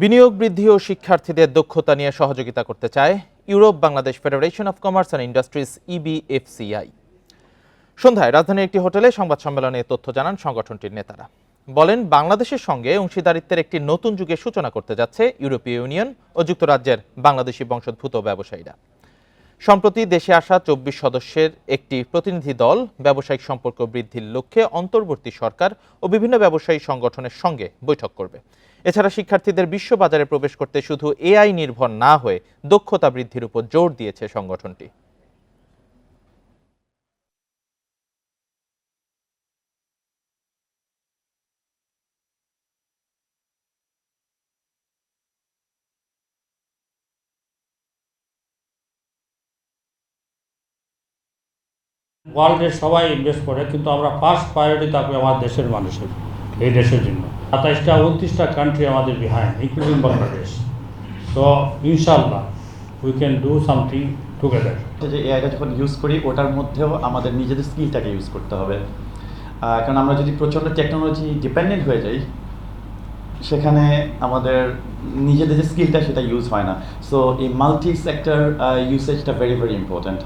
বিনিয়োগ বৃদ্ধি ও শিক্ষার্থীদের দক্ষতা নিয়ে সহযোগিতা করতে চায় Europe Bangladesh federation of commerce and industries EBFCI. সন্ধ্যায় রাজধানীর একটি হোটেলে সংবাদ সম্মেলনে তথ্য জানান সংগঠনটির নেতারা। বলেন, বাংলাদেশের সঙ্গে অংশীদারিত্বের একটি নতুন যুগের সূচনা করতে যাচ্ছে ইউরোপীয় ইউনিয়ন ও যুক্তরাজ্যের বাংলাদেশি বংশোদ্ভূত ব্যবসায়ীরা। সম্প্রতি দেশে আসা 24 সদস্যের একটি প্রতিনিধি দল ব্যবসায়িক সম্পর্ক বৃদ্ধির লক্ষ্যে অন্তর্বর্তী সরকার ও বিভিন্ন ব্যবসায়ী সংগঠনের সঙ্গে বৈঠক করবে। এছাড়া শিক্ষার্থীদের বিশ্ববাজারে প্রবেশ করতে শুধু এআই নির্ভর না হয়ে দক্ষতা বৃদ্ধির উপর জোর দিয়েছে সংগঠনটি। ওয়ার্ল্ডের সবাই ইনভেস্ট করে, কিন্তু আমরা ফার্স্ট প্রায়োরিটি থাকবে আমার দেশের মানুষের, এই দেশের জন্য। 27-29টা কান্ট্রি আমাদের বিহাইন্ড, ইনক্লুডিং বাংলাদেশ। সো ইনশাল্লাহ we can do something together. যে এআইটা যখন ইউজ করি ওটার মধ্যেও আমাদের নিজেদের স্কিলটাকে ইউজ করতে হবে, কারণ আমরা যদি প্রচণ্ড টেকনোলজি ডিপেন্ডেন্ট হয়ে যাই সেখানে আমাদের নিজেদের যে স্কিলটা সেটা ইউজ হয় না। সো এই মাল্টি সেক্টর ইউসেজটা ভেরি ভেরি ইম্পর্ট্যান্ট।